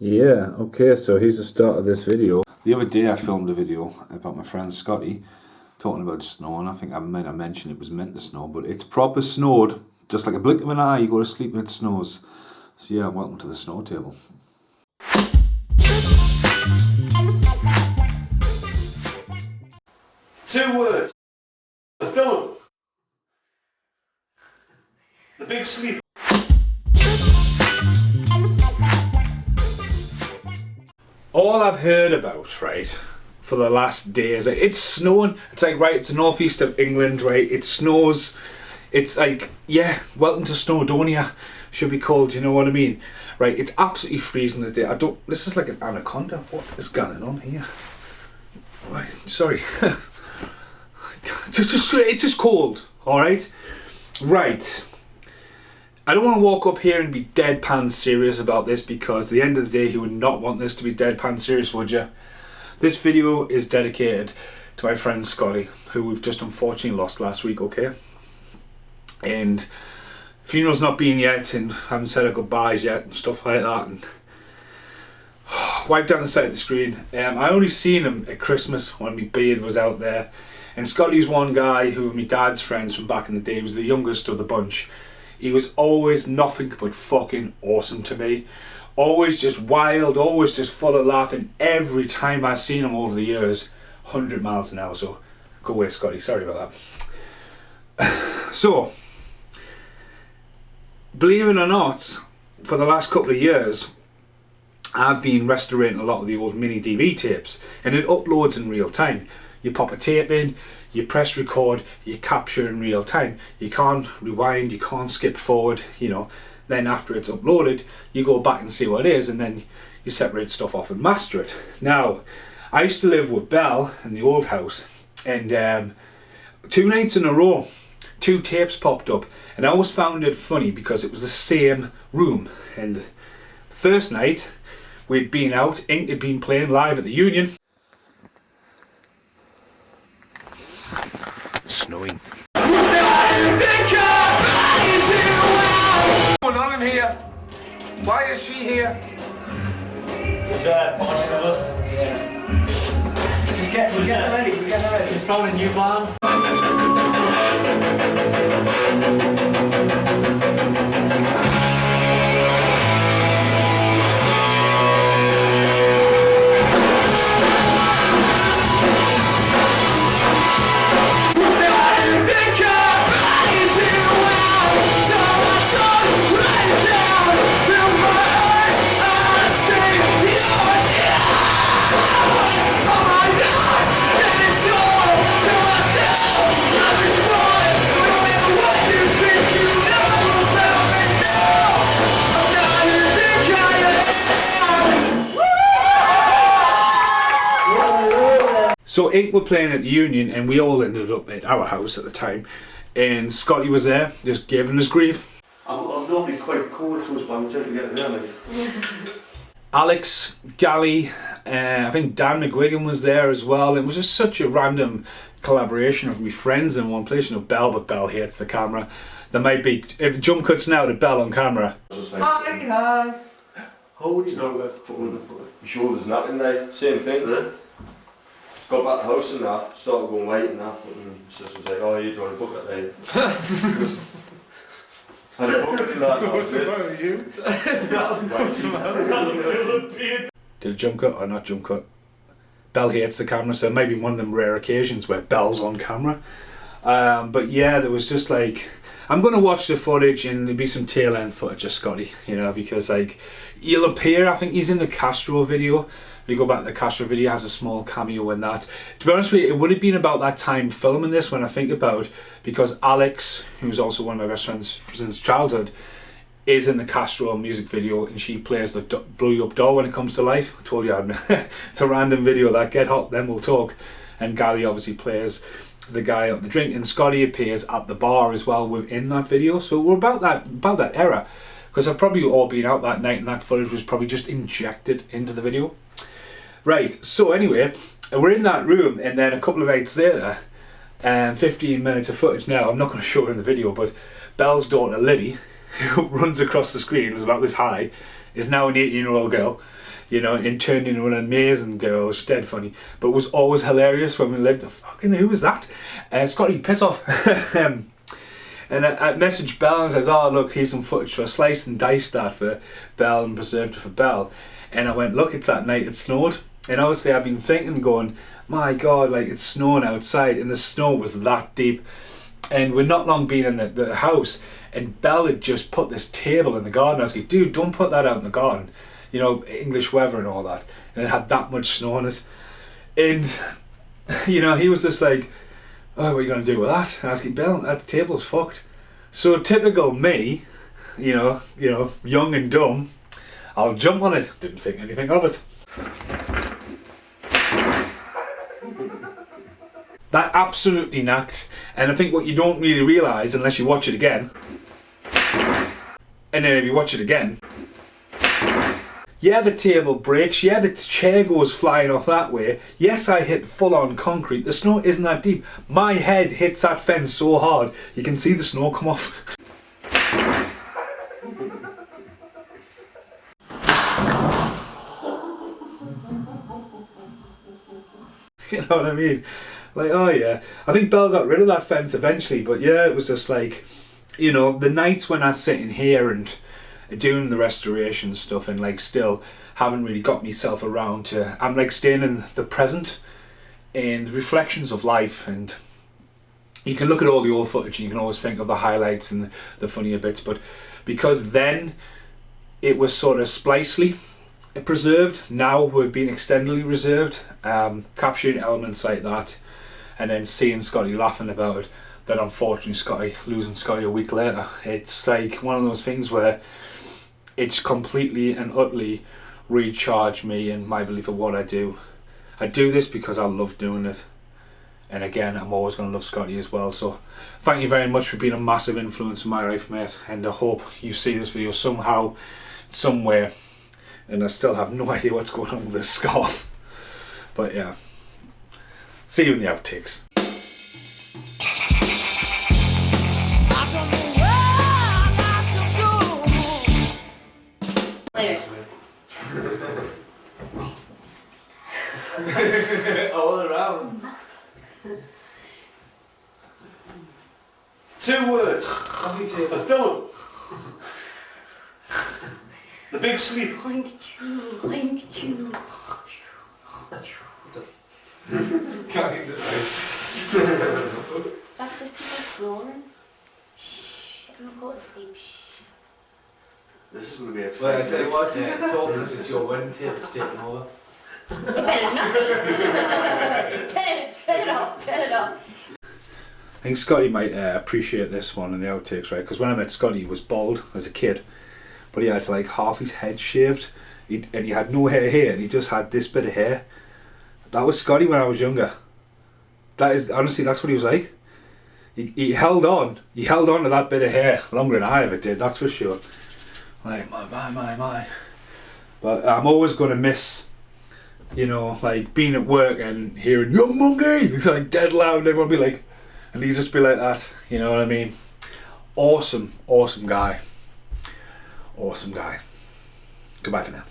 Yeah, okay, so here's the start of this video. The other day I filmed a video about my friend Scotty talking about snow, and I think I mentioned it was meant to snow, but it's proper snowed. Just like a blink of an eye, you go to sleep and it snows. So yeah, welcome to the snow table. Two words. The film. The big sleep. All I've heard about, right, for the last days, it's snowing. It's like, right, it's the northeast of England, right, it snows. It's like, yeah, welcome to Snowdonia, should be called, you know what I mean? Right, it's absolutely freezing today. This is like an anaconda. What is going on here? Right, sorry. It's just cold, alright? Right. I don't want to walk up here and be deadpan serious about this, because at the end of the day you would not want this to be deadpan serious, would you? This video is dedicated to my friend Scotty, who we've just unfortunately lost last week, okay? And funeral's not been yet, and haven't said our goodbyes yet and stuff like that, and wiped down the side of the screen. I only seen him at Christmas when my beard was out there, and Scotty's one guy who was my dad's friends from back in the day. He was the youngest of the bunch. He was always nothing but fucking awesome to me. Always just wild, always just full of laughing every time I seen him over the years. 100 miles an hour, so go away Scotty, sorry about that. So, believe it or not, for the last couple of years, I've been restoring a lot of the old mini DV tapes, and it uploads in real time. You pop a tape in, you press record, you capture in real time. You can't rewind, you can't skip forward, you know. Then after it's uploaded, you go back and see what it is, and then you separate stuff off and master it. Now, I used to live with Belle in the old house, and 2 nights in a row, 2 tapes popped up, and I always found it funny because it was the same room. And the first night, we'd been out, Ink had been playing live at the Union. It's snowing. What's going on in here? Why is she here? Is one of us? Yeah. We're getting ready, Just found a new barn. So Ink were playing at the Union, and we all ended up at our house at the time, and Scotty was there, just giving us grief. I'm normally quite cool to us, but I'm trying to get there, like. Alex, Gally, I think Dan McGuigan was there as well. It was just such a random collaboration of my friends in one place. You know, Belle, but Belle hates the camera. There might be, if jump cuts now to Belle on camera. Hi. Hold it. Your shoulders not in there. Same thing, then. Got back to the house and that, started going white and that, and sister was like, oh, you want a bucket, eh? Had a bucket for that. What's the matter with you? What's the matter? Did a jump cut or not jump cut? Belle hates the camera, so maybe one of them rare occasions where Belle's on camera. But yeah, there was just like, I'm going to watch the footage, and there'll be some tail end footage of Scotty, you know, because like, he'll appear, I think he's in the Castro video. If you go back to the Castro video, has a small cameo in that. To be honest with you, it would have been about that time filming this when I think about, because Alex, who's also one of my best friends since childhood, is in the Castro music video, and she plays the Blow You Up Door when it comes to life. I told you it's a random video that. Get hot, then we'll talk. And Gally obviously plays the guy up the drink, and Scotty appears at the bar as well within that video. So we're about that era, because I've probably all been out that night, and that footage was probably just injected into the video. Right, so anyway, we're in that room, and then a couple of nights later, 15 minutes of footage now, I'm not going to show it in the video, but Belle's daughter Libby, who runs across the screen, was about this high, is now an 18-year-old girl, you know, and turned into an amazing girl. She's dead funny, but it was always hilarious when we lived. Fucking who was that? Scotty, piss off. And I messaged Belle and says, oh look, here's some footage. So I sliced and diced that for Belle and preserved it for Belle. And I went, look, it's that night it snowed. And obviously I've been thinking, going, my God, like it's snowing outside, and the snow was that deep. And we're not long been in the house, and Belle had just put this table in the garden. I was like, dude, don't put that out in the garden. You know, English weather and all that. And it had that much snow on it. And, you know, he was just like, oh, what are you going to do with that? And I was like, Belle, that table's fucked. So typical me, you know, young and dumb, I'll jump on it. Didn't think anything of it. That absolutely knacked. And I think what you don't really realise unless you watch it again, and then if you watch it again, yeah, the table breaks, yeah, the chair goes flying off that way, yes, I hit full on concrete, the snow isn't that deep. My head hits that fence so hard, you can see the snow come off. You know what I mean? Like, oh yeah. I think Belle got rid of that fence eventually, but yeah, it was just like, you know, the nights when I was sitting here and doing the restoration stuff and like still haven't really got myself around to, I'm like staying in the present and the reflections of life. And you can look at all the old footage and you can always think of the highlights and the funnier bits, but because then it was sort of splicely preserved, now we're being extendedly reserved, capturing elements like that, and then seeing Scotty laughing about it, then unfortunately losing Scotty a week later. It's like one of those things where it's completely and utterly recharged me and my belief of what I do. I do this because I love doing it, and again, I'm always going to love Scotty as well. So thank you very much for being a massive influence in my life, mate, and I hope you see this video somehow, somewhere. And I still have no idea what's going on with this scarf. But yeah. See you in the outtakes. All around. 2 words. Coffee table. Film. The big sleep. Like you. That's just people snoring. Shh, don't go to sleep. Shh. This is going to be Well, exciting. I tell you what, yeah, it's all because it's your wedding tape, it's taking over. You better not be. Turn it off. I think Scotty might appreciate this one in the outtakes, right? Because when I met Scotty, he was bald as a kid, but he had like half his head shaved, and he had no hair here, and he just had this bit of hair. That was Scotty when I was younger. That is, honestly, that's what he was like. He held on to that bit of hair longer than I ever did, that's for sure. Like, my. But I'm always going to miss, you know, like being at work and hearing, "Young monkey!" It's like dead loud, and everyone be like, and he'd just be like that, you know what I mean? Awesome guy. Awesome guy. Goodbye for now.